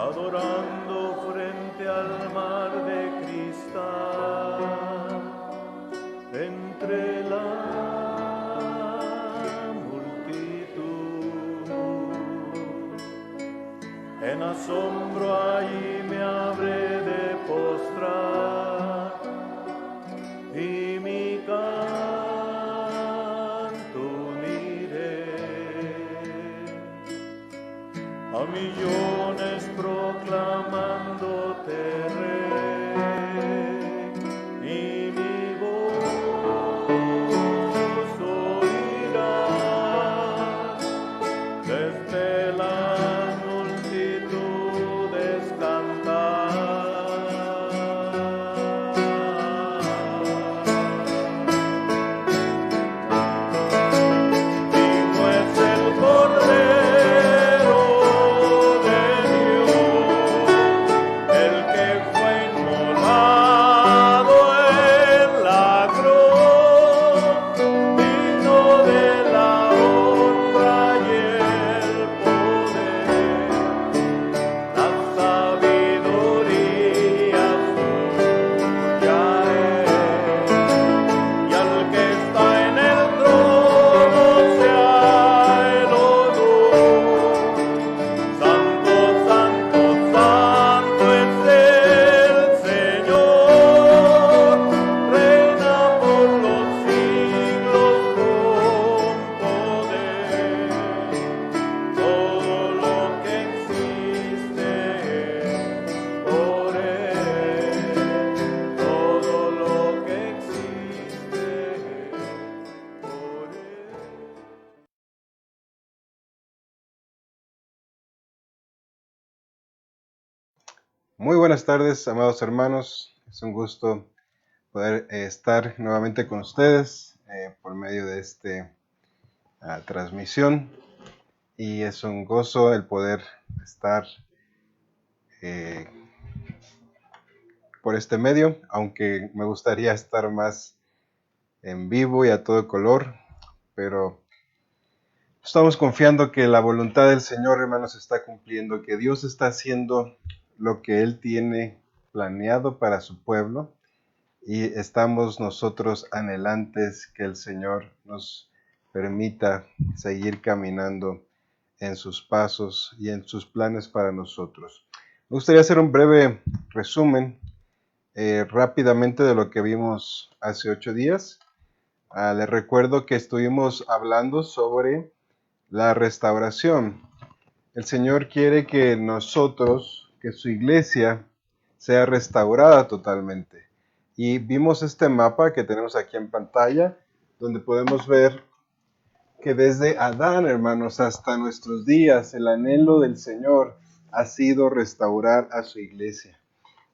adorando frente al mar de cristal, entre la multitud. En asombro allí me habré de postrar y mi canto uniré a millones proclamándote Rey, y mi voz oirás desde las multitudes cantar. Digno es el Cordero de Dios, el que fue inmolado en la cruz, digno de la honra y el poder, la sabiduría suya es, y al que está en el trono sea el honor. Santo, santo, santo es el Señor, reina por los siglos con poder. Todo lo que existe por Él, todo lo que existe por Él. Muy buenas tardes, amados hermanos. Es un gusto poder estar nuevamente con ustedes por medio de esta transmisión. Y es un gozo el poder estar por este medio, aunque me gustaría estar más en vivo y a todo color, pero estamos confiando que la voluntad del Señor, hermanos, se está cumpliendo, que Dios está haciendo lo que Él tiene planeado para su pueblo, y estamos nosotros anhelantes que el Señor nos permita seguir caminando en sus pasos y en sus planes para nosotros. Me gustaría hacer un breve resumen rápidamente de lo que vimos hace 8 días. Les recuerdo que estuvimos hablando sobre la restauración. El Señor quiere que nosotros, que su iglesia, sea restaurada totalmente. Y vimos este mapa que tenemos aquí en pantalla, donde podemos ver que desde Adán, hermanos, hasta nuestros días, el anhelo del Señor ha sido restaurar a su iglesia,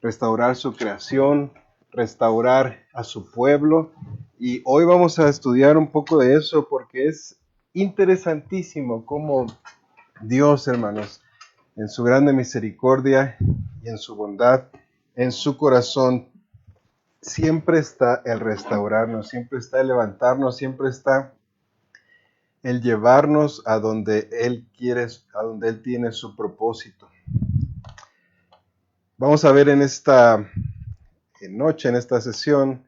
restaurar su creación, restaurar a su pueblo. Y hoy vamos a estudiar un poco de eso porque es interesantísimo cómo Dios, hermanos, en su grande misericordia y en su bondad, en su corazón, siempre está el restaurarnos, siempre está el levantarnos, siempre está el llevarnos a donde Él quiere, a donde Él tiene su propósito. Vamos a ver en esta noche, en esta sesión,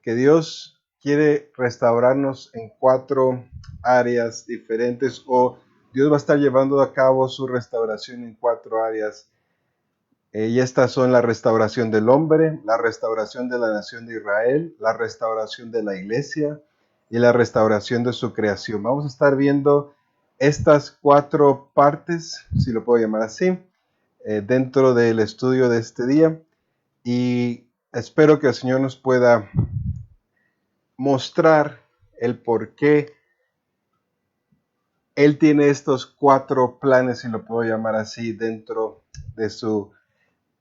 que Dios quiere restaurarnos en 4 áreas diferentes, o Dios va a estar llevando a cabo su restauración en 4 áreas. Y estas son la restauración del hombre, la restauración de la nación de Israel, la restauración de la iglesia y la restauración de su creación. Vamos a estar viendo estas 4 partes, si lo puedo llamar así, dentro del estudio de este día. Y espero que el Señor nos pueda mostrar el por qué Él tiene estos 4 planes, si lo puedo llamar así, dentro de su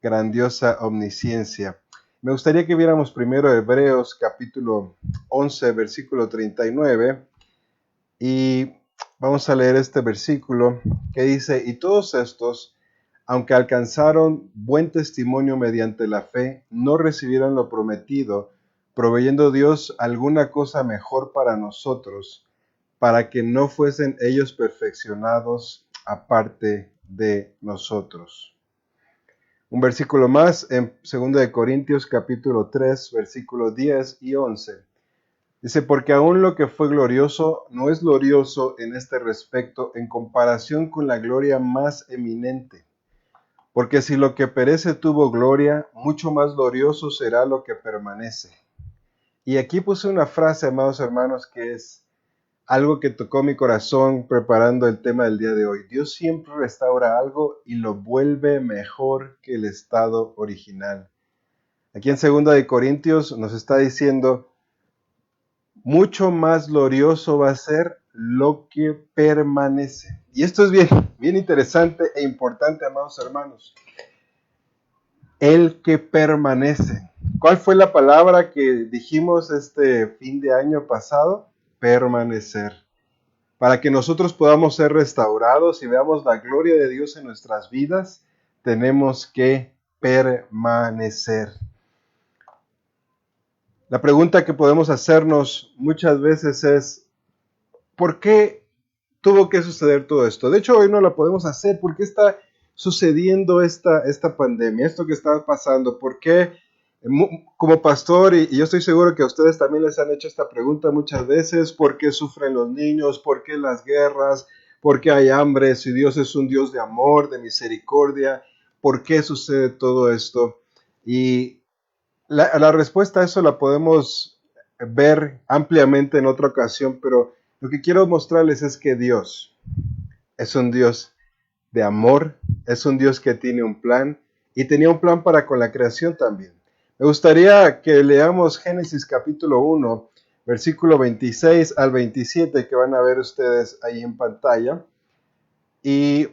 grandiosa omnisciencia. Me gustaría que viéramos primero Hebreos capítulo 11, versículo 39, y vamos a leer este versículo que dice: y todos estos, aunque alcanzaron buen testimonio mediante la fe, no recibieron lo prometido, proveyendo Dios alguna cosa mejor para nosotros, para que no fuesen ellos perfeccionados aparte de nosotros. Un versículo más en 2 Corintios capítulo 3, versículos 10 y 11. Dice, porque aún lo que fue glorioso no es glorioso en este respecto en comparación con la gloria más eminente. Porque si lo que perece tuvo gloria, mucho más glorioso será lo que permanece. Y aquí puse una frase, amados hermanos, que es algo que tocó mi corazón preparando el tema del día de hoy. Dios siempre restaura algo y lo vuelve mejor que el estado original. Aquí en 2 Corintios nos está diciendo, mucho más glorioso va a ser lo que permanece. Y esto es bien interesante e importante, amados hermanos. El que permanece. ¿Cuál fue la palabra que dijimos este fin de año pasado? Permanecer. Para que nosotros podamos ser restaurados y veamos la gloria de Dios en nuestras vidas, tenemos que permanecer. La pregunta que podemos hacernos muchas veces es, ¿por qué tuvo que suceder todo esto? De hecho, hoy no la podemos hacer. ¿Por qué está sucediendo esta pandemia? Esto que está pasando. ¿Por qué? Como pastor, y yo estoy seguro que a ustedes también les han hecho esta pregunta muchas veces, ¿por qué sufren los niños? ¿Por qué las guerras? ¿Por qué hay hambre? Si Dios es un Dios de amor, de misericordia, ¿por qué sucede todo esto? Y la respuesta a eso la podemos ver ampliamente en otra ocasión, pero lo que quiero mostrarles es que Dios es un Dios de amor, es un Dios que tiene un plan y tenía un plan para con la creación también. Me gustaría que leamos Génesis capítulo 1, versículo 26 al 27, que van a ver ustedes ahí en pantalla. Y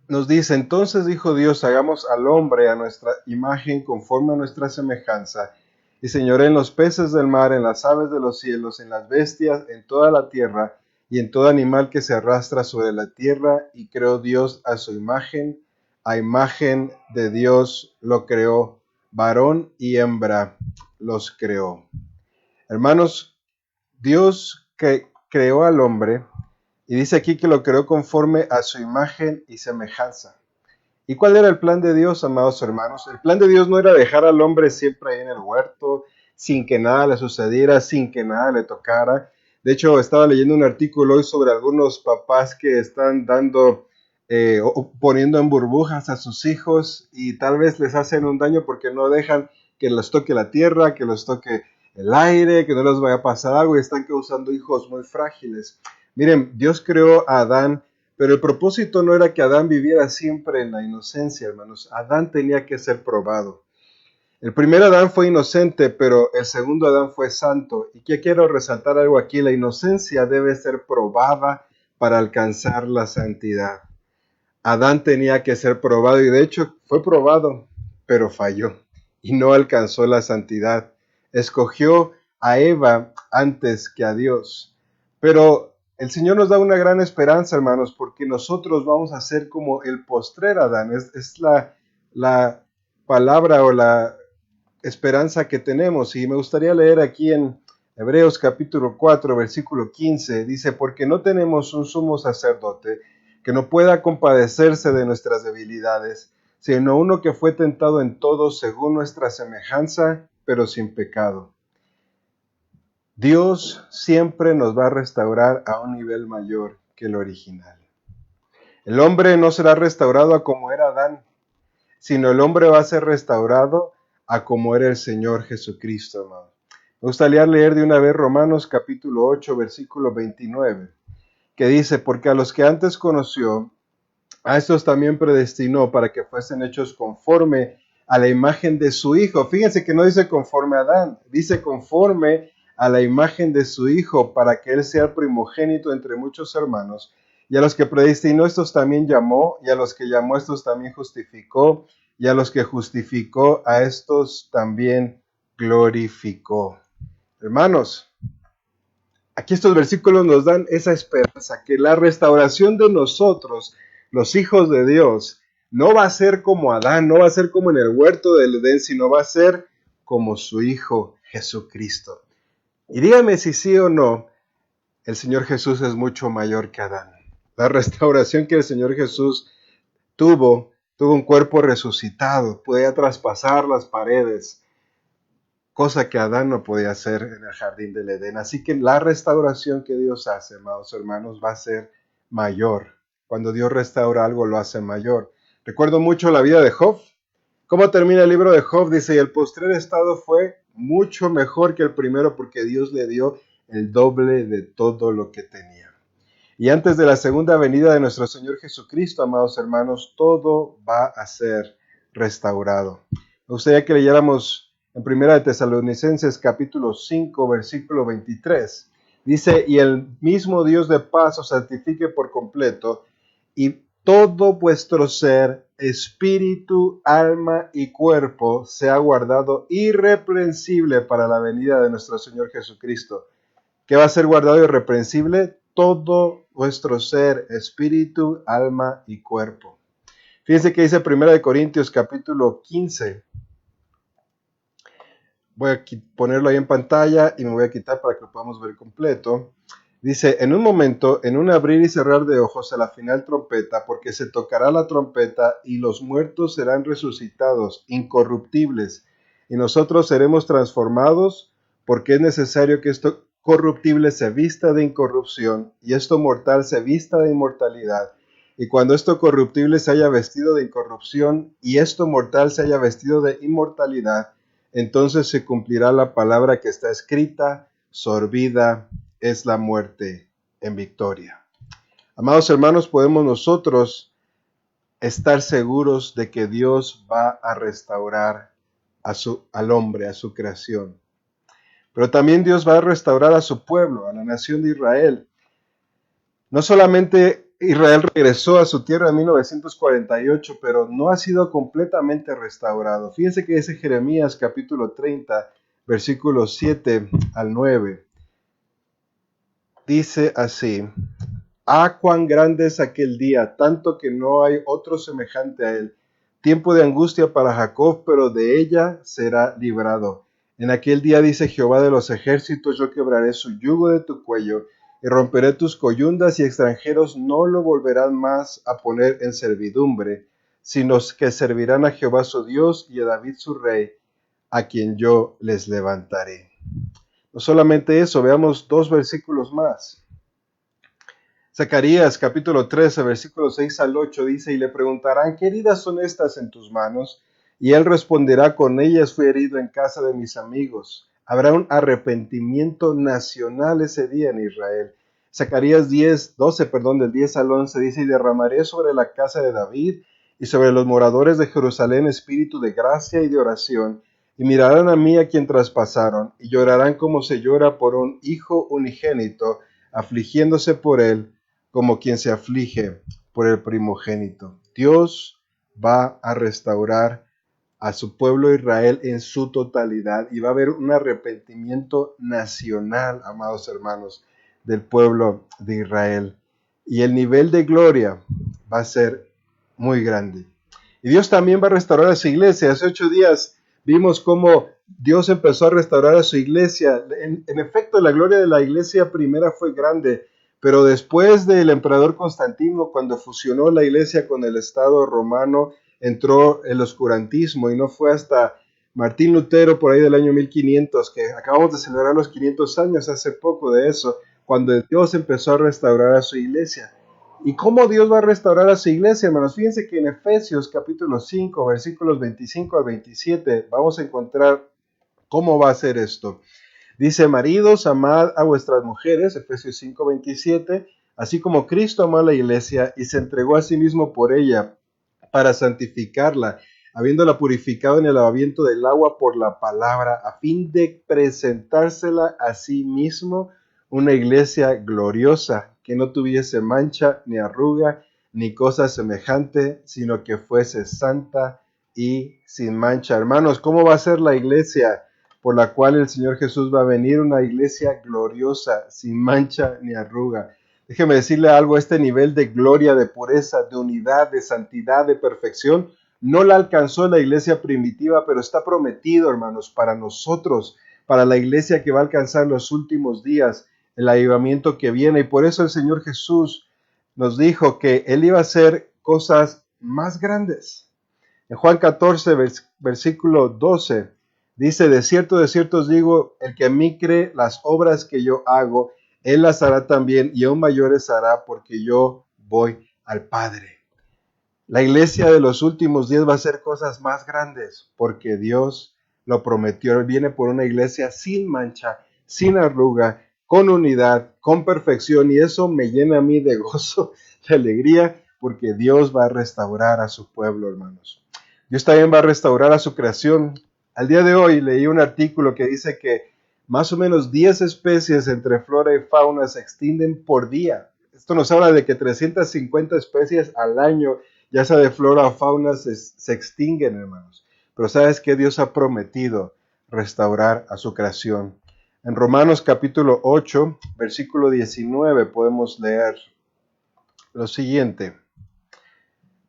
nos dice, entonces dijo Dios, hagamos al hombre a nuestra imagen conforme a nuestra semejanza, y señoré en los peces del mar, en las aves de los cielos, en las bestias, en toda la tierra, y en todo animal que se arrastra sobre la tierra, y creó Dios a su imagen, a imagen de Dios lo creó, varón y hembra los creó. Hermanos, Dios que creó al hombre, y dice aquí que lo creó conforme a su imagen y semejanza. ¿Y cuál era el plan de Dios, amados hermanos? El plan de Dios no era dejar al hombre siempre ahí en el huerto, sin que nada le sucediera, sin que nada le tocara. De hecho, estaba leyendo un artículo hoy sobre algunos papás que están poniendo en burbujas a sus hijos y tal vez les hacen un daño porque no dejan que los toque la tierra, que los toque el aire, que no les vaya a pasar algo y están causando hijos muy frágiles. Miren, Dios creó a Adán, pero el propósito no era que Adán viviera siempre en la inocencia, hermanos. Adán tenía que ser probado. El primer Adán fue inocente, pero el segundo Adán fue santo. Y que quiero resaltar algo aquí, la inocencia debe ser probada para alcanzar la santidad. Adán tenía que ser probado y de hecho fue probado, pero falló y no alcanzó la santidad. Escogió a Eva antes que a Dios. Pero el Señor nos da una gran esperanza, hermanos, porque nosotros vamos a ser como el postrer Adán. Es la palabra o la esperanza que tenemos. Y me gustaría leer aquí en Hebreos capítulo 4, versículo 15. Dice, porque no tenemos un sumo sacerdote que no pueda compadecerse de nuestras debilidades, sino uno que fue tentado en todo según nuestra semejanza, pero sin pecado. Dios siempre nos va a restaurar a un nivel mayor que el original. El hombre no será restaurado a como era Adán, sino el hombre va a ser restaurado a como era el Señor Jesucristo, amado. Me gustaría leer de una vez Romanos capítulo 8, versículo 29, que dice, porque a los que antes conoció, a estos también predestinó para que fuesen hechos conforme a la imagen de su Hijo. Fíjense que no dice conforme a Adán, dice conforme a la imagen de su Hijo, para que Él sea primogénito entre muchos hermanos. Y a los que predestinó, estos también llamó, y a los que llamó, estos también justificó, y a los que justificó, a estos también glorificó. Hermanos, aquí estos versículos nos dan esa esperanza, que la restauración de nosotros, los hijos de Dios, no va a ser como Adán, no va a ser como en el huerto del Edén, sino va a ser como su Hijo Jesucristo. Y dígame si sí o no, el Señor Jesús es mucho mayor que Adán. La restauración que el Señor Jesús tuvo tuvo un cuerpo resucitado, podía traspasar las paredes, cosa que Adán no podía hacer en el jardín del Edén. Así que la restauración que Dios hace, amados hermanos, va a ser mayor. Cuando Dios restaura algo, lo hace mayor. Recuerdo mucho la vida de Job. ¿Cómo termina el libro de Job? Dice, y el postrer estado fue mucho mejor que el primero porque Dios le dio el doble de todo lo que tenía. Y antes de la segunda venida de nuestro Señor Jesucristo, amados hermanos, todo va a ser restaurado. Me gustaría que leyéramos en 1 de Tesalonicenses capítulo 5, versículo 23. Dice, y el mismo Dios de paz os santifique por completo, y todo vuestro ser, espíritu, alma y cuerpo sea guardado irreprensible para la venida de nuestro Señor Jesucristo. ¿Qué va a ser guardado irreprensible? Todo vuestro ser, espíritu, alma y cuerpo. Fíjense que dice 1 Corintios capítulo 15. Voy a ponerlo ahí en pantalla y me voy a quitar para que lo podamos ver completo. Dice, en un momento, en un abrir y cerrar de ojos a la final trompeta, porque se tocará la trompeta y los muertos serán resucitados, incorruptibles, y nosotros seremos transformados, porque es necesario que esto corruptible se vista de incorrupción y esto mortal se vista de inmortalidad. Y cuando esto corruptible se haya vestido de incorrupción y esto mortal se haya vestido de inmortalidad, entonces se cumplirá la palabra que está escrita, sorbida es la muerte en victoria. Amados hermanos, podemos nosotros estar seguros de que Dios va a restaurar al hombre, a su creación. Pero también Dios va a restaurar a su pueblo, a la nación de Israel. No solamente Israel regresó a su tierra en 1948, pero no ha sido completamente restaurado. Fíjense que dice Jeremías capítulo 30, versículos 7 al 9. Dice así, ¡ah, cuán grande es aquel día, tanto que no hay otro semejante a él! Tiempo de angustia para Jacob, pero de ella será librado. En aquel día dice Jehová de los ejércitos, yo quebraré su yugo de tu cuello, y romperé tus coyundas, y extranjeros no lo volverán más a poner en servidumbre, sino que servirán a Jehová su Dios y a David su rey, a quien yo les levantaré. No solamente eso, veamos dos versículos más. Zacarías capítulo 13, versículos 6 al 8 dice, y le preguntarán, ¿qué heridas son estas en tus manos? Y él responderá, con ellas fui herido en casa de mis amigos. Habrá un arrepentimiento nacional ese día en Israel. Zacarías 12, del 10 al 11 dice, y derramaré sobre la casa de David y sobre los moradores de Jerusalén espíritu de gracia y de oración, y mirarán a mí a quien traspasaron, y llorarán como se llora por un hijo unigénito, afligiéndose por él, como quien se aflige por el primogénito. Dios va a restaurar a su pueblo Israel en su totalidad y va a haber un arrepentimiento nacional, amados hermanos, del pueblo de Israel. Y el nivel de gloria va a ser muy grande. Y Dios también va a restaurar a su iglesia. Hace 8 días vimos cómo Dios empezó a restaurar a su iglesia. En efecto, la gloria de la iglesia primera fue grande, pero después del emperador Constantino, cuando fusionó la iglesia con el Estado romano, entró el oscurantismo y no fue hasta Martín Lutero por ahí del año 1500, que acabamos de celebrar los 500 años hace poco de eso, cuando Dios empezó a restaurar a su iglesia. ¿Y cómo Dios va a restaurar a su iglesia, hermanos? Fíjense que en Efesios capítulo 5, versículos 25 al 27, vamos a encontrar cómo va a ser esto. Dice, maridos, amad a vuestras mujeres, Efesios 5, 27, así como Cristo amó a la iglesia y se entregó a sí mismo por ella, para santificarla, habiéndola purificado en el lavamiento del agua por la palabra, a fin de presentársela a sí mismo una iglesia gloriosa, que no tuviese mancha, ni arruga, ni cosa semejante, sino que fuese santa y sin mancha. Hermanos, ¿cómo va a ser la iglesia por la cual el Señor Jesús va a venir? Una iglesia gloriosa, sin mancha ni arruga. Déjeme decirle algo, este nivel de gloria, de pureza, de unidad, de santidad, de perfección, no la alcanzó la iglesia primitiva, pero está prometido, hermanos, para nosotros, para la iglesia que va a alcanzar los últimos días, el avivamiento que viene. Y por eso el Señor Jesús nos dijo que Él iba a hacer cosas más grandes. En Juan 14, versículo 12, dice, de cierto os digo, el que a mí cree, las obras que yo hago, él las hará también, y aún mayores hará, porque yo voy al Padre. La iglesia de los últimos días va a hacer cosas más grandes, porque Dios lo prometió. Él viene por una iglesia sin mancha, sin arruga, con unidad, con perfección, y eso me llena a mí de gozo, de alegría, porque Dios va a restaurar a su pueblo, hermanos. Dios también va a restaurar a su creación. Al día de hoy leí un artículo que dice que más o menos 10 especies entre flora y fauna se extinguen por día. Esto nos habla de que 350 especies al año, ya sea de flora o fauna, se extinguen, hermanos. Pero ¿sabes qué? Dios ha prometido restaurar a su creación. En Romanos capítulo 8, versículo 19, podemos leer lo siguiente.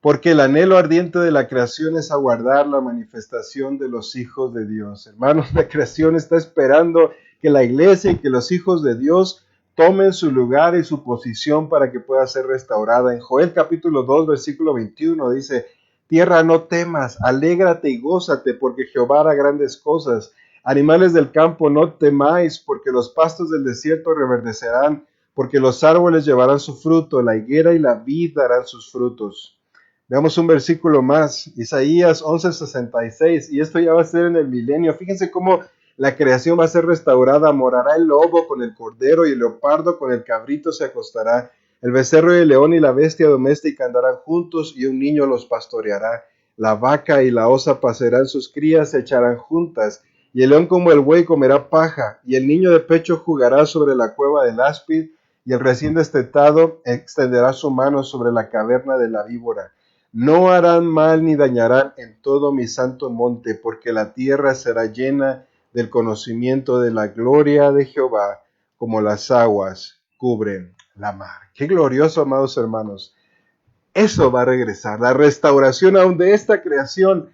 Porque el anhelo ardiente de la creación es aguardar la manifestación de los hijos de Dios. Hermanos, la creación está esperando que la iglesia y que los hijos de Dios tomen su lugar y su posición para que pueda ser restaurada. En Joel capítulo 2, versículo 21 dice, tierra no temas, alégrate y gózate, porque Jehová hará grandes cosas. Animales del campo no temáis, porque los pastos del desierto reverdecerán, porque los árboles llevarán su fruto, la higuera y la vid darán sus frutos. Veamos un versículo más, Isaías 11:66, y esto ya va a ser en el milenio. Fíjense cómo la creación va a ser restaurada. Morará el lobo con el cordero y el leopardo con el cabrito se acostará. El becerro y el león y la bestia doméstica andarán juntos y un niño los pastoreará. La vaca y la osa pacerán sus crías, se echarán juntas. Y el león como el buey comerá paja. Y el niño de pecho jugará sobre la cueva del áspid. Y el recién destetado extenderá su mano sobre la caverna de la víbora. No harán mal ni dañarán en todo mi santo monte, porque la tierra será llena del conocimiento de la gloria de Jehová, como las aguas cubren la mar. Qué glorioso, amados hermanos. Eso va a regresar, la restauración aún de esta creación.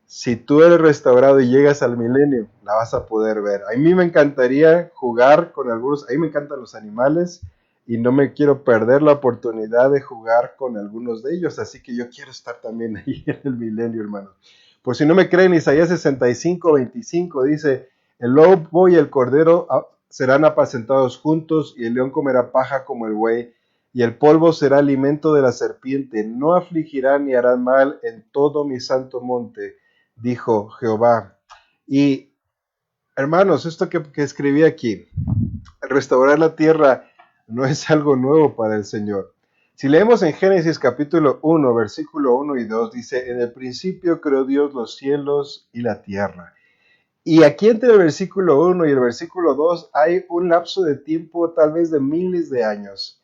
Si tú eres restaurado y llegas al milenio, la vas a poder ver. A mí me encantaría jugar con algunos, a mí me encantan los animales, y no me quiero perder la oportunidad de jugar con algunos de ellos, así que yo quiero estar también ahí en el milenio, hermanos. Por si no me creen, Isaías 65:25 dice, el lobo y el cordero serán apacentados juntos, y el león comerá paja como el buey, y el polvo será alimento de la serpiente. No afligirán ni harán mal en todo mi santo monte, dijo Jehová. Y hermanos, esto que escribí aquí, restaurar la tierra, no es algo nuevo para el Señor. Si leemos en Génesis capítulo 1, versículo 1 y 2, dice, en el principio creó Dios los cielos y la tierra. Y aquí entre el versículo 1 y el versículo 2 hay un lapso de tiempo tal vez de miles de años.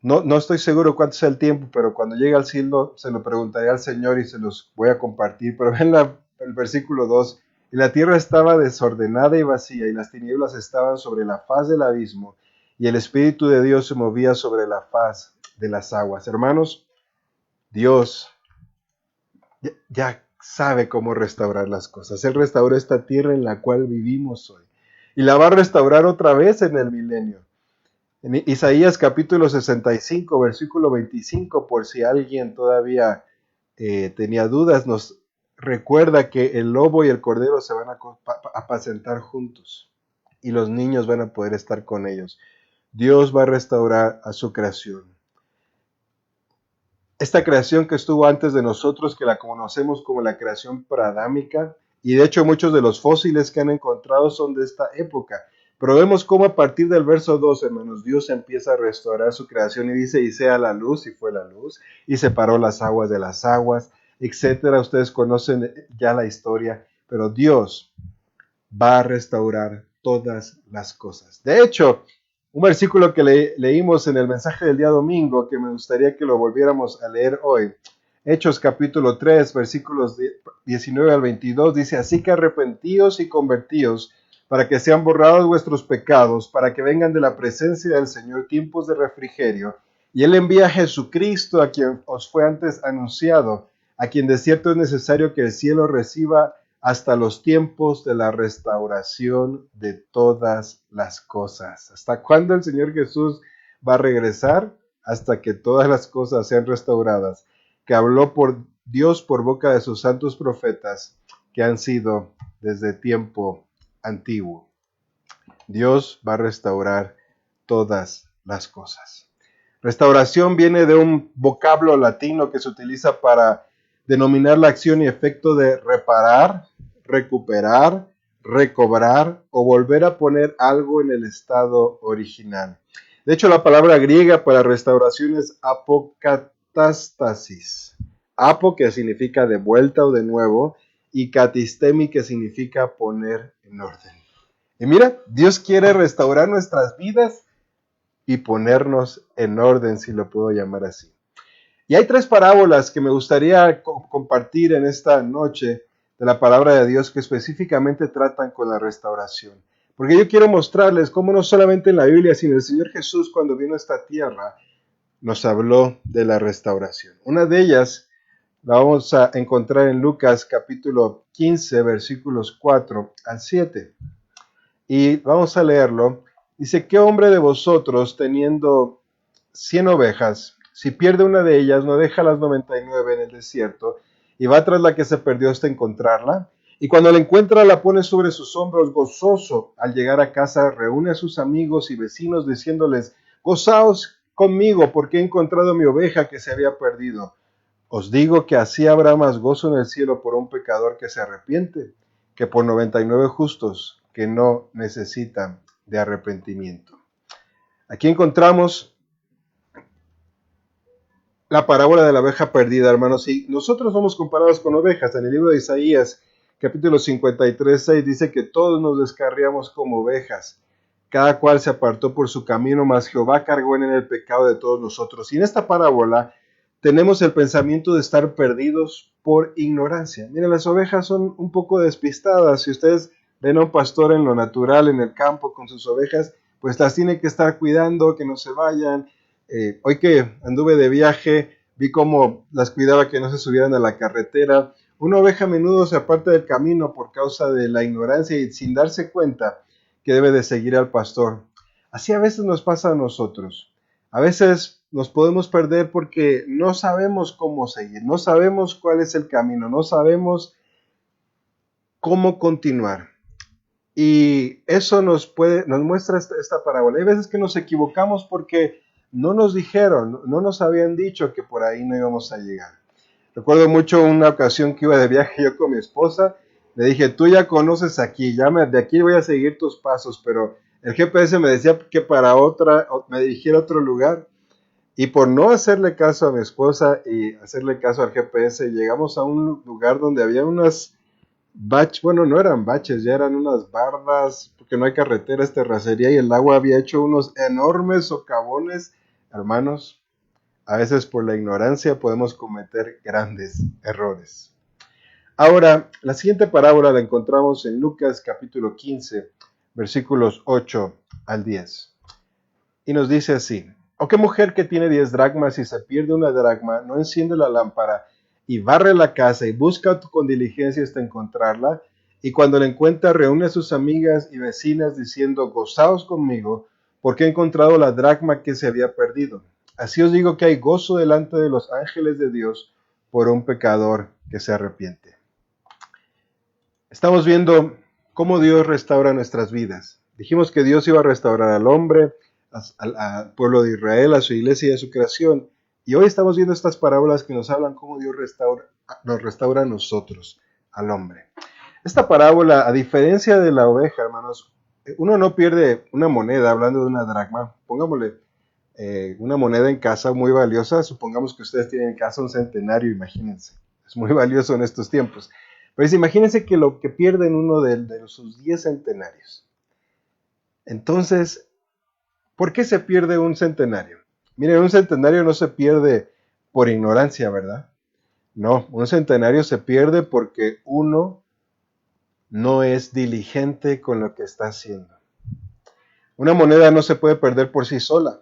No estoy seguro cuánto sea el tiempo, pero cuando llegue al cielo se lo preguntaré al Señor y se los voy a compartir. Pero ven el versículo 2, y la tierra estaba desordenada y vacía, y las tinieblas estaban sobre la faz del abismo, y el Espíritu de Dios se movía sobre la faz de las aguas. Hermanos, Dios ya sabe cómo restaurar las cosas. Él restauró esta tierra en la cual vivimos hoy, y la va a restaurar otra vez en el milenio. En Isaías capítulo 65, versículo 25, por si alguien todavía tenía dudas, nos recuerda que el lobo y el cordero se van a apacentar juntos y los niños van a poder estar con ellos. Dios va a restaurar a su creación. Esta creación que estuvo antes de nosotros, que la conocemos como la creación preadámica, y de hecho muchos de los fósiles que han encontrado son de esta época. Pero vemos cómo a partir del verso 2, hermanos, Dios empieza a restaurar su creación y dice, y sea la luz, y fue la luz, y separó las aguas de las aguas, etcétera. Ustedes conocen ya la historia, pero Dios va a restaurar todas las cosas. De hecho, un versículo que leímos en el mensaje del día domingo, que me gustaría que lo volviéramos a leer hoy, Hechos capítulo 3, versículos 19 al 22, dice, así que arrepentíos y convertíos, para que sean borrados vuestros pecados, para que vengan de la presencia del Señor tiempos de refrigerio, y Él envía a Jesucristo, a quien os fue antes anunciado, a quien de cierto es necesario que el cielo reciba hasta los tiempos de la restauración de todas las cosas. ¿Hasta cuándo el Señor Jesús va a regresar? Hasta que todas las cosas sean restauradas. que habló por Dios por boca de sus santos profetas que han sido desde tiempo antiguo. Dios va a restaurar todas las cosas. Restauración viene de un vocablo latino que se utiliza para denominar la acción y efecto de reparar, recuperar, recobrar o volver a poner algo en el estado original. De hecho, la palabra griega para restauración es apocatástasis. Apo, que significa de vuelta o de nuevo, y katistemi, que significa poner en orden. Y mira, Dios quiere restaurar nuestras vidas y ponernos en orden, si lo puedo llamar así. Y hay 3 parábolas que me gustaría compartir en esta noche de la palabra de Dios que específicamente tratan con la restauración. Porque yo quiero mostrarles cómo no solamente en la Biblia, sino el Señor Jesús cuando vino a esta tierra nos habló de la restauración. Una de ellas la vamos a encontrar en Lucas capítulo 15, versículos 4 al 7. Y vamos a leerlo. Dice, ¿qué hombre de vosotros teniendo 100 ovejas, si pierde una de ellas, no deja las 99 en el desierto y va tras la que se perdió hasta encontrarla? Y cuando la encuentra, la pone sobre sus hombros gozoso. Al llegar a casa, reúne a sus amigos y vecinos diciéndoles, gozaos conmigo porque he encontrado mi oveja que se había perdido. Os digo que así habrá más gozo en el cielo por un pecador que se arrepiente que por 99 justos que no necesitan de arrepentimiento. Aquí encontramos la parábola de la oveja perdida, hermanos. Y nosotros somos comparados con ovejas. En el libro de Isaías, capítulo 53, 6, dice que todos nos descarriamos como ovejas. Cada cual se apartó por su camino, mas Jehová cargó en él el pecado de todos nosotros. Y en esta parábola tenemos el pensamiento de estar perdidos por ignorancia. Miren, las ovejas son un poco despistadas. Si ustedes ven a un pastor en lo natural, en el campo, con sus ovejas, pues las tiene que estar cuidando, que no se vayan. Hoy que anduve de viaje, vi cómo las cuidaba que no se subieran a la carretera. Una oveja a menudo se aparta del camino por causa de la ignorancia y sin darse cuenta que debe de seguir al pastor. Así a veces nos pasa a nosotros. A veces nos podemos perder porque no sabemos cómo seguir, no sabemos cuál es el camino, no sabemos cómo continuar. Y eso nos muestra esta parábola. Hay veces que nos equivocamos porque no nos dijeron, no nos habían dicho que por ahí no íbamos a llegar. Recuerdo mucho una ocasión que iba de viaje yo con mi esposa. Le dije, tú ya conoces aquí, de aquí voy a seguir tus pasos, pero el GPS me decía que me dirigiera a otro lugar. Y por no hacerle caso a mi esposa y hacerle caso al GPS, llegamos a un lugar donde había unas baches, bueno, no eran baches, ya eran unas bardas, porque no hay carreteras, terracería, y el agua había hecho unos enormes socavones. Hermanos, a veces por la ignorancia podemos cometer grandes errores. Ahora, la siguiente parábola la encontramos en Lucas capítulo 15, versículos 8 al 10. Y nos dice así, ¿o qué mujer que tiene 10 dracmas y se pierde una dracma, no enciende la lámpara y barre la casa y busca con diligencia hasta encontrarla? Y cuando la encuentra, reúne a sus amigas y vecinas diciendo, gozaos conmigo, porque he encontrado la dracma que se había perdido. Así os digo que hay gozo delante de los ángeles de Dios por un pecador que se arrepiente. Estamos viendo cómo Dios restaura nuestras vidas. Dijimos que Dios iba a restaurar al hombre, al pueblo de Israel, a su iglesia y a su creación. Y hoy estamos viendo estas parábolas que nos hablan cómo Dios nos restaura a nosotros, al hombre. Esta parábola, a diferencia de la oveja, hermanos, uno no pierde una moneda, hablando de una dracma. Pongámosle una moneda en casa muy valiosa. Supongamos que ustedes tienen en casa un centenario, imagínense. Es muy valioso en estos tiempos. Pero imagínense que lo que pierden uno de sus 10 centenarios. Entonces, ¿por qué se pierde un centenario? Miren, un centenario no se pierde por ignorancia, ¿verdad? No, un centenario se pierde porque uno no es diligente con lo que está haciendo. Una moneda no se puede perder por sí sola.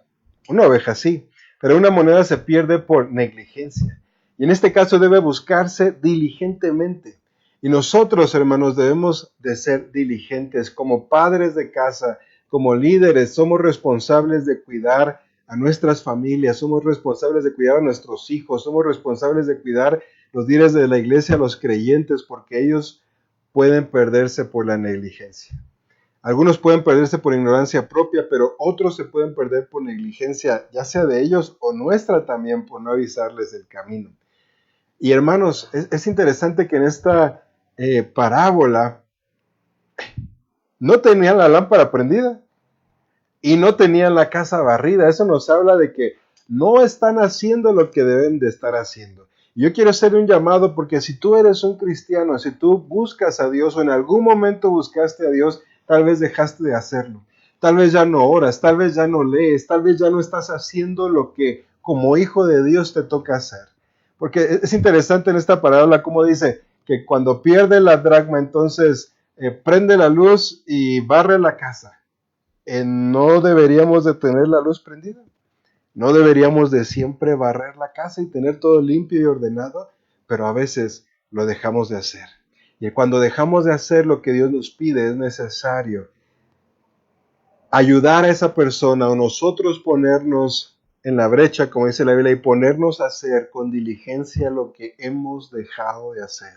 Una oveja sí, pero una moneda se pierde por negligencia. Y en este caso debe buscarse diligentemente. Y nosotros, hermanos, debemos de ser diligentes como padres de casa, como líderes, somos responsables de cuidar a nuestras familias, somos responsables de cuidar a nuestros hijos, somos responsables de cuidar los líderes de la iglesia, a los creyentes, porque ellos pueden perderse por la negligencia. Algunos pueden perderse por ignorancia propia, pero otros se pueden perder por negligencia, ya sea de ellos o nuestra también, por no avisarles del camino. Y hermanos, es interesante que en esta parábola no tenían la lámpara prendida y no tenían la casa barrida. Eso nos habla de que no están haciendo lo que deben de estar haciendo. Yo quiero hacer un llamado porque si tú eres un cristiano, si tú buscas a Dios o en algún momento buscaste a Dios, tal vez dejaste de hacerlo. Tal vez ya no oras, tal vez ya no lees, tal vez ya no estás haciendo lo que como hijo de Dios te toca hacer. Porque es interesante en esta parábola cómo dice que cuando pierde la dracma, entonces prende la luz y barre la casa. No deberíamos de tener la luz prendida. No deberíamos de siempre barrer la casa y tener todo limpio y ordenado, pero a veces lo dejamos de hacer. Y cuando dejamos de hacer lo que Dios nos pide, es necesario ayudar a esa persona o nosotros ponernos en la brecha, como dice la Biblia, y ponernos a hacer con diligencia lo que hemos dejado de hacer.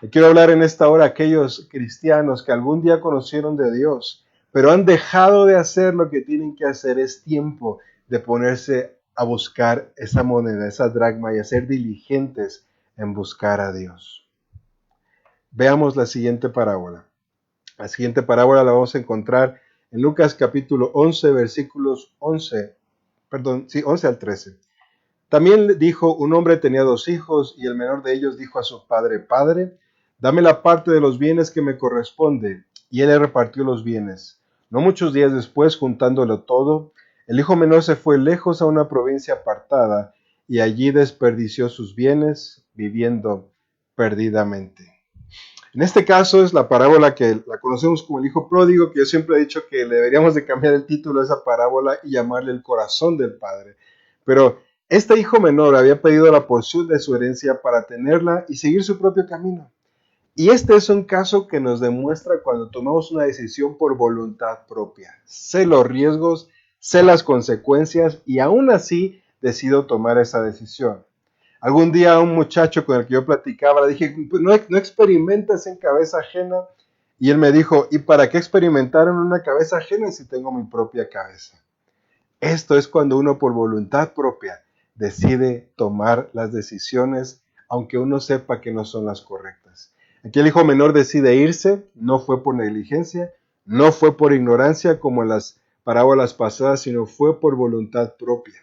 Y quiero hablar en esta hora a aquellos cristianos que algún día conocieron de Dios, pero han dejado de hacer lo que tienen que hacer. Es tiempo de ponerse a buscar esa moneda, esa dracma, y a ser diligentes en buscar a Dios. Veamos la siguiente parábola. La siguiente parábola la vamos a encontrar en Lucas capítulo 11, versículos 11 al 13. También dijo, un hombre tenía 2 hijos, y el menor de ellos dijo a su padre, Padre, dame la parte de los bienes que me corresponde. Y él le repartió los bienes. No muchos días después, juntándolo todo, el hijo menor se fue lejos a una provincia apartada, y allí desperdició sus bienes, viviendo perdidamente. En este caso es la parábola que la conocemos como el hijo pródigo, que yo siempre he dicho que le deberíamos de cambiar el título a esa parábola y llamarle el corazón del padre. Pero este hijo menor había pedido la porción de su herencia para tenerla y seguir su propio camino. Y este es un caso que nos demuestra cuando tomamos una decisión por voluntad propia. Sé los riesgos, sé las consecuencias y aún así decido tomar esa decisión. Algún día a un muchacho con el que yo platicaba le dije, no experimentes en cabeza ajena. Y él me dijo, ¿y para qué experimentar en una cabeza ajena si tengo mi propia cabeza? Esto es cuando uno por voluntad propia decide tomar las decisiones, aunque uno sepa que no son las correctas. Aquí el hijo menor decide irse, no fue por negligencia, no fue por ignorancia como en las parábolas pasadas, sino fue por voluntad propia.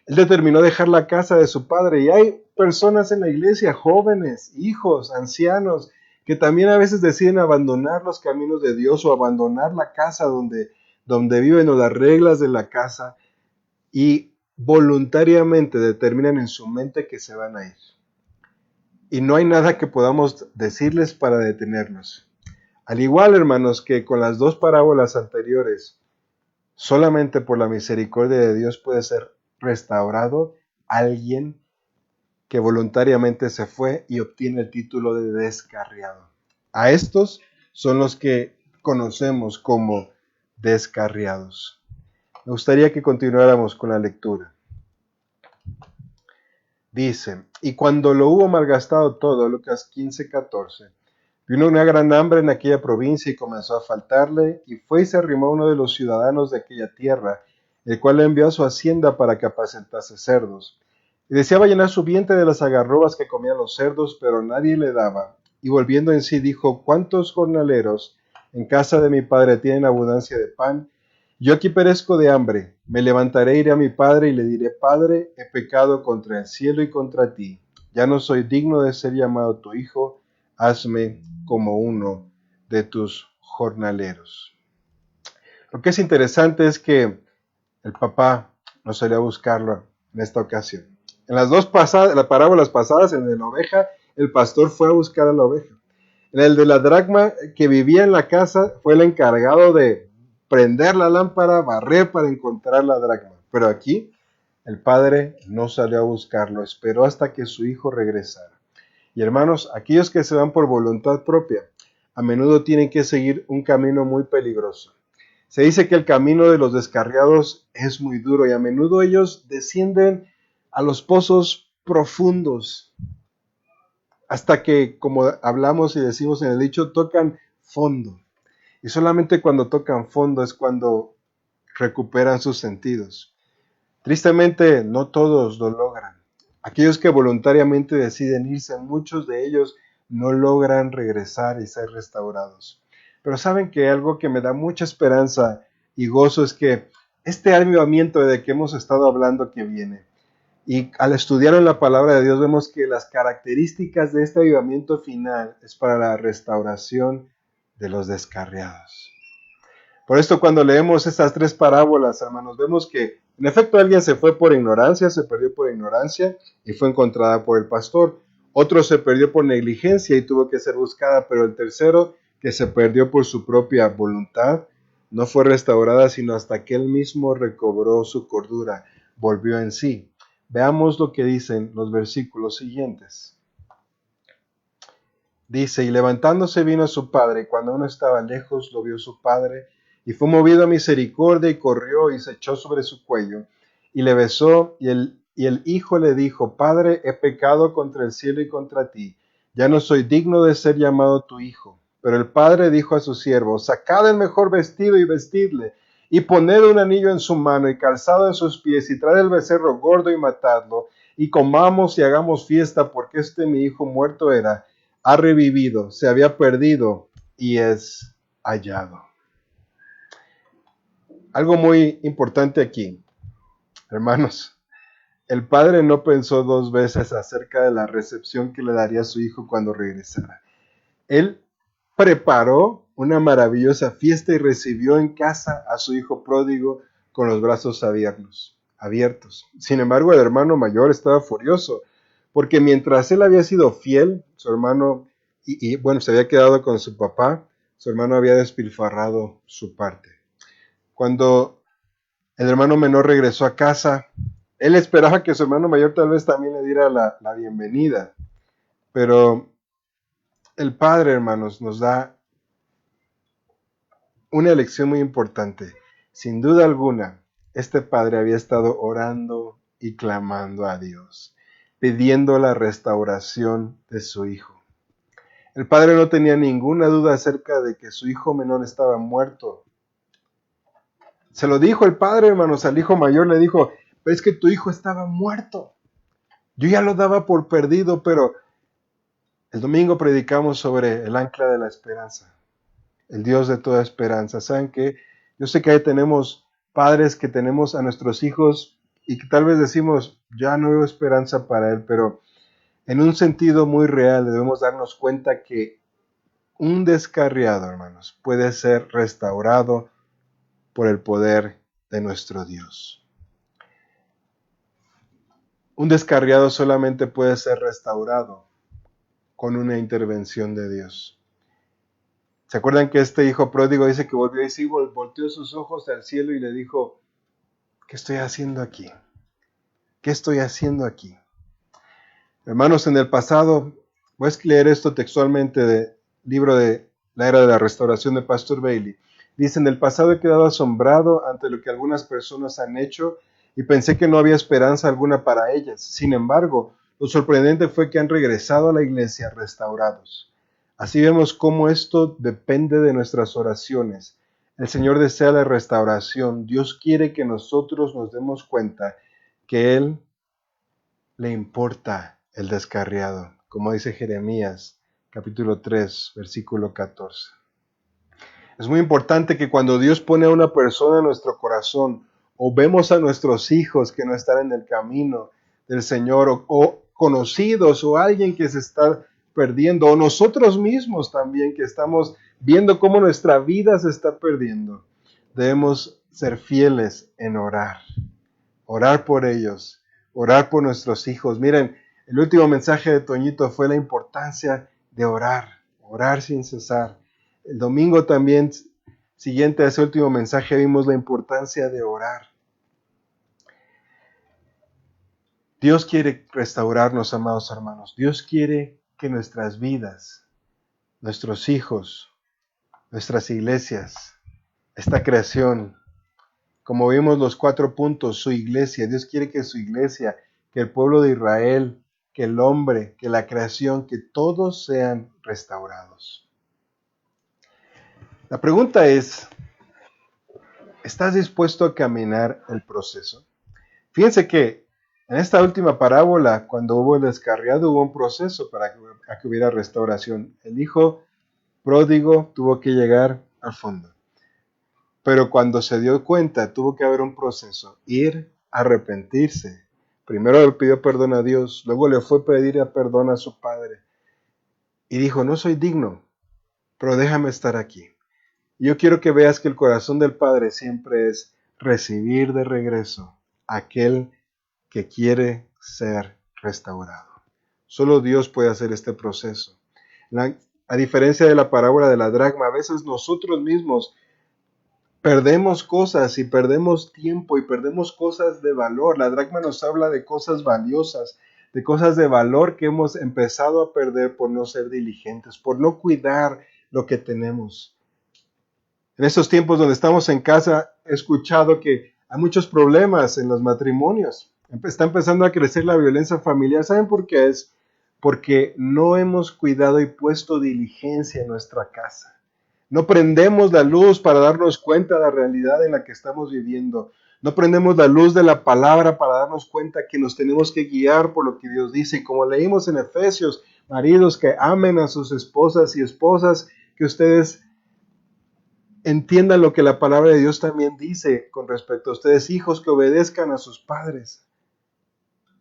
Él determinó dejar la casa de su padre, y hay personas en la iglesia, jóvenes, hijos, ancianos, que también a veces deciden abandonar los caminos de Dios o abandonar la casa donde viven o las reglas de la casa, y voluntariamente determinan en su mente que se van a ir. Y no hay nada que podamos decirles para detenerlos. Al igual, hermanos, que con las 2 parábolas anteriores, solamente por la misericordia de Dios puede ser restaurado alguien que voluntariamente se fue y obtiene el título de descarriado. A estos son los que conocemos como descarriados. Me gustaría que continuáramos con la lectura. Dice, y cuando lo hubo malgastado todo, Lucas 15:14, vino una gran hambre en aquella provincia y comenzó a faltarle, y fue y se arrimó a uno de los ciudadanos de aquella tierra, el cual le envió a su hacienda para que apacentase cerdos. Y deseaba llenar su vientre de las algarrobas que comían los cerdos, pero nadie le daba. Y volviendo en sí dijo, ¿cuántos jornaleros en casa de mi padre tienen abundancia de pan? Yo aquí perezco de hambre. Me levantaré, iré a mi padre y le diré, Padre, he pecado contra el cielo y contra ti. Ya no soy digno de ser llamado tu hijo. Hazme como uno de tus jornaleros. Lo que es interesante es que el papá no salió a buscarlo en esta ocasión. En las parábolas pasadas, en el de la oveja, el pastor fue a buscar a la oveja. En el de la dracma, que vivía en la casa, fue el encargado de prender la lámpara, barrer para encontrar la dracma. Pero aquí, el padre no salió a buscarlo, esperó hasta que su hijo regresara. Y hermanos, aquellos que se van por voluntad propia, a menudo tienen que seguir un camino muy peligroso. Se dice que el camino de los descarriados es muy duro y a menudo ellos descienden a los pozos profundos hasta que, como hablamos y decimos en el dicho, tocan fondo. Y solamente cuando tocan fondo es cuando recuperan sus sentidos. Tristemente, no todos lo logran. Aquellos que voluntariamente deciden irse, muchos de ellos no logran regresar y ser restaurados. Pero saben que algo que me da mucha esperanza y gozo es que este avivamiento de que hemos estado hablando que viene, y al estudiar en la palabra de Dios vemos que las características de este avivamiento final es para la restauración de los descarriados. Por esto cuando leemos estas tres parábolas, hermanos, vemos que en efecto alguien se fue por ignorancia, se perdió por ignorancia y fue encontrada por el pastor. Otro se perdió por negligencia y tuvo que ser buscada, pero el tercero, que se perdió por su propia voluntad, no fue restaurada sino hasta que él mismo recobró su cordura, volvió en sí. Veamos lo que dicen los versículos siguientes. Dice, y levantándose vino a su padre, y cuando aún estaba lejos lo vio su padre, y fue movido a misericordia, y corrió y se echó sobre su cuello, y le besó, y el hijo le dijo, Padre, he pecado contra el cielo y contra ti, ya no soy digno de ser llamado tu hijo. Pero el padre dijo a su siervo, sacad el mejor vestido y vestidle, y poned un anillo en su mano y calzado en sus pies, y traed el becerro gordo y matadlo, y comamos y hagamos fiesta, porque mi hijo muerto era, ha revivido, se había perdido y es hallado. Algo muy importante aquí, hermanos. El padre no pensó dos veces acerca de la recepción que le daría a su hijo cuando regresara. Él preparó una maravillosa fiesta y recibió en casa a su hijo pródigo con los brazos abiertos. Sin embargo, el hermano mayor estaba furioso, porque mientras él había sido fiel, su hermano, se había quedado con su papá, su hermano había despilfarrado su parte. Cuando el hermano menor regresó a casa, él esperaba que su hermano mayor tal vez también le diera la bienvenida, pero el padre, hermanos, nos da una lección muy importante. Sin duda alguna, este padre había estado orando y clamando a Dios, pidiendo la restauración de su hijo. El padre no tenía ninguna duda acerca de que su hijo menor estaba muerto. Se lo dijo el padre, hermanos, al hijo mayor le dijo, pero es que tu hijo estaba muerto. Yo ya lo daba por perdido, pero el domingo predicamos sobre el ancla de la esperanza, el Dios de toda esperanza. ¿Saben qué? Yo sé que ahí tenemos padres que tenemos a nuestros hijos y que tal vez decimos, ya no veo esperanza para él, pero en un sentido muy real debemos darnos cuenta que un descarriado, hermanos, puede ser restaurado por el poder de nuestro Dios. Un descarriado solamente puede ser restaurado con una intervención de Dios. ¿Se acuerdan que este hijo pródigo dice que volvió y sí, volteó sus ojos al cielo y le dijo, ¿qué estoy haciendo aquí? ¿Qué estoy haciendo aquí? Hermanos, en el pasado, voy a leer esto textualmente del libro de La Era de la Restauración de Pastor Bailey. Dice, en el pasado he quedado asombrado ante lo que algunas personas han hecho y pensé que no había esperanza alguna para ellas. Sin embargo, lo sorprendente fue que han regresado a la iglesia restaurados. Así vemos cómo esto depende de nuestras oraciones. El Señor desea la restauración. Dios quiere que nosotros nos demos cuenta que Él le importa el descarriado, como dice Jeremías, capítulo 3, versículo 14. Es muy importante que cuando Dios pone a una persona en nuestro corazón, o vemos a nuestros hijos que no están en el camino del Señor, o conocidos, o alguien que se está perdiendo, o nosotros mismos también que estamos viendo cómo nuestra vida se está perdiendo, debemos ser fieles en orar por ellos, orar por nuestros hijos. Miren, el último mensaje de Toñito fue la importancia de orar sin cesar. El domingo también, siguiente a ese último mensaje, vimos la importancia de orar. Dios quiere restaurarnos, amados hermanos. Dios quiere que nuestras vidas, nuestros hijos, nuestras iglesias esta creación. Como vimos los 4 puntos, su iglesia. Dios quiere que su iglesia, que el pueblo de Israel, que el hombre, que la creación, que todos sean restaurados. La pregunta es, ¿estás dispuesto a caminar el proceso? Fíjense que en esta última parábola, cuando hubo el descarriado, hubo un proceso para que hubiera restauración. El hijo pródigo tuvo que llegar al fondo. Pero cuando se dio cuenta, tuvo que haber un proceso, ir, arrepentirse. Primero le pidió perdón a Dios, luego le fue a pedir perdón a su padre. Y dijo, no soy digno, pero déjame estar aquí. Yo quiero que veas que el corazón del Padre siempre es recibir de regreso a aquel que quiere ser restaurado. Solo Dios puede hacer este proceso. A diferencia de la parábola de la dracma, a veces nosotros mismos perdemos cosas y perdemos tiempo y perdemos cosas de valor. La dracma nos habla de cosas valiosas, de cosas de valor que hemos empezado a perder por no ser diligentes, por no cuidar lo que tenemos. En estos tiempos donde estamos en casa, he escuchado que hay muchos problemas en los matrimonios. Está empezando a crecer la violencia familiar. ¿Saben por qué es? Porque no hemos cuidado y puesto diligencia en nuestra casa. No prendemos la luz para darnos cuenta de la realidad en la que estamos viviendo. No prendemos la luz de la palabra para darnos cuenta que nos tenemos que guiar por lo que Dios dice. Y como leímos en Efesios, maridos que amen a sus esposas y esposas, que ustedes entiendan lo que la palabra de Dios también dice con respecto a ustedes, hijos, que obedezcan a sus padres.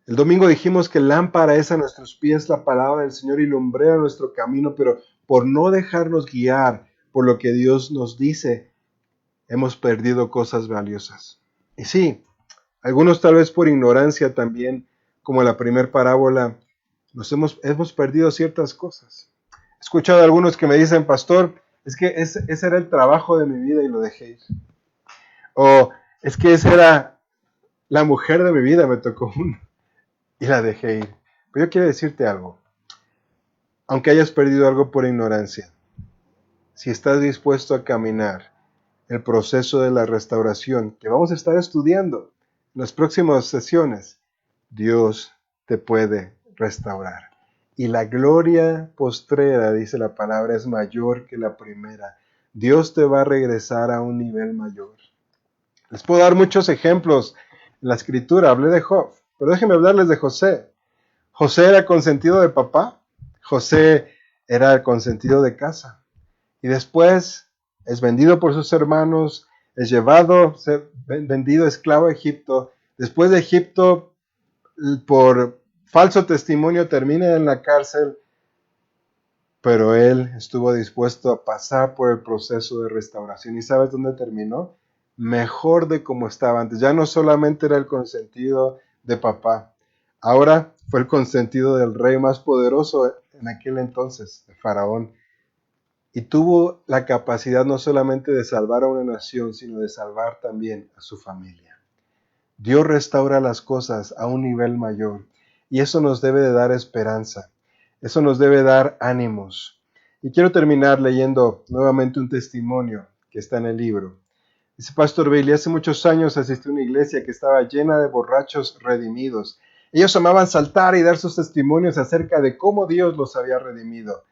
El domingo dijimos que lámpara es a nuestros pies la palabra del Señor y lumbrera nuestro camino, pero por no dejarnos guiar por lo que Dios nos dice, hemos perdido cosas valiosas. Y sí, algunos tal vez por ignorancia también, como la primera parábola, hemos perdido ciertas cosas. He escuchado a algunos que me dicen, pastor, es que ese era el trabajo de mi vida y lo dejé ir. O es que esa era la mujer de mi vida, me tocó uno y la dejé ir. Pero yo quiero decirte algo. Aunque hayas perdido algo por ignorancia, si estás dispuesto a caminar el proceso de la restauración que vamos a estar estudiando en las próximas sesiones, Dios te puede restaurar. Y la gloria postrera, dice la palabra, es mayor que la primera. Dios te va a regresar a un nivel mayor. Les puedo dar muchos ejemplos en la escritura. Hablé de Job, pero déjenme hablarles de José. José era consentido de papá. José era el consentido de casa. Y después es vendido por sus hermanos, es llevado, vendido esclavo a Egipto. Después de Egipto, por falso testimonio, termina en la cárcel. Pero él estuvo dispuesto a pasar por el proceso de restauración. ¿Y sabes dónde terminó? Mejor de como estaba antes. Ya no solamente era el consentido de papá, ahora fue el consentido del rey más poderoso en aquel entonces, de Faraón. Y tuvo la capacidad no solamente de salvar a una nación, sino de salvar también a su familia. Dios restaura las cosas a un nivel mayor y eso nos debe de dar esperanza. Eso nos debe dar ánimos. Y quiero terminar leyendo nuevamente un testimonio que está en el libro. Dice Pastor Bailey, hace muchos años asistí a una iglesia que estaba llena de borrachos redimidos. Ellos amaban saltar y dar sus testimonios acerca de cómo Dios los había redimido.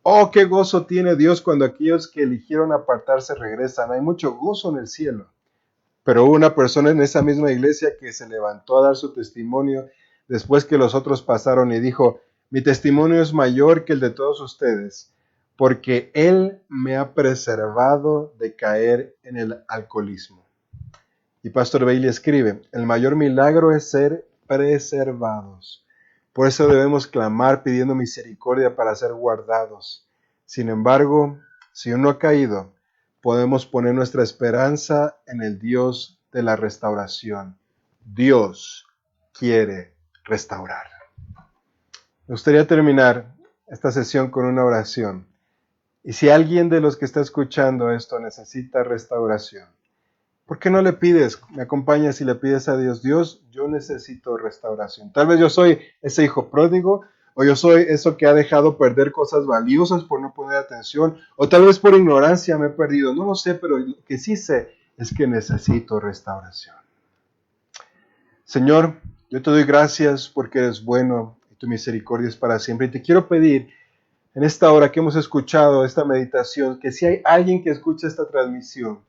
Oh, qué gozo tiene Dios cuando aquellos que eligieron apartarse regresan. Hay mucho gozo en el cielo. Pero hubo una persona en esa misma iglesia que se levantó a dar su testimonio después que los otros pasaron y dijo, mi testimonio es mayor que el de todos ustedes, porque Él me ha preservado de caer en el alcoholismo. Y Pastor Bailey escribe, el mayor milagro es ser preservados. Por eso debemos clamar pidiendo misericordia para ser guardados. Sin embargo, si uno ha caído, podemos poner nuestra esperanza en el Dios de la restauración. Dios quiere restaurar. Me gustaría terminar esta sesión con una oración. Y si alguien de los que está escuchando esto necesita restauración, ¿por qué no le pides? Me acompañas y le pides a Dios, Dios, yo necesito restauración. Tal vez yo soy ese hijo pródigo, O yo soy eso que ha dejado perder cosas valiosas por no poner atención. O tal vez por ignorancia me he perdido. No lo sé, pero lo que sí sé es que necesito restauración. Señor, yo te doy gracias porque eres bueno y tu misericordia es para siempre. Y te quiero pedir en esta hora que hemos escuchado esta meditación, que si hay alguien que escucha esta transmisión,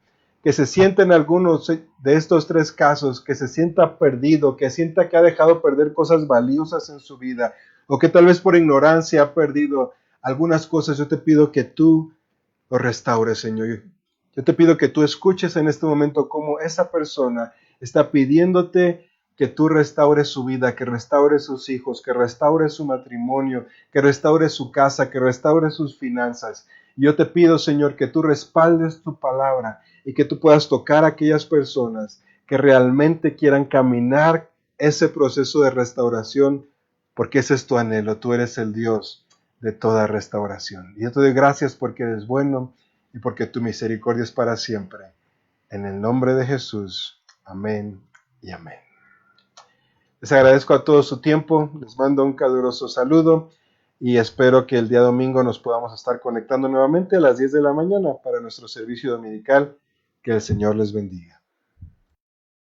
que se sienta en algunos de estos tres casos, que se sienta perdido, que sienta que ha dejado perder cosas valiosas en su vida, o que tal vez por ignorancia ha perdido algunas cosas, yo te pido que tú lo restaures, Señor. Yo te pido que tú escuches en este momento cómo esa persona está pidiéndote que tú restaures su vida, que restaures sus hijos, que restaures su matrimonio, que restaures su casa, que restaures sus finanzas. Y yo te pido, Señor, que tú respaldes tu palabra y que tú puedas tocar a aquellas personas que realmente quieran caminar ese proceso de restauración, porque ese es tu anhelo. Tú eres el Dios de toda restauración. Y yo te doy gracias porque eres bueno y porque tu misericordia es para siempre. En el nombre de Jesús. Amén y amén. Les agradezco a todos su tiempo, les mando un caluroso saludo y espero que el día domingo nos podamos estar conectando nuevamente a las 10 de la mañana para nuestro servicio dominical. Que el Señor les bendiga.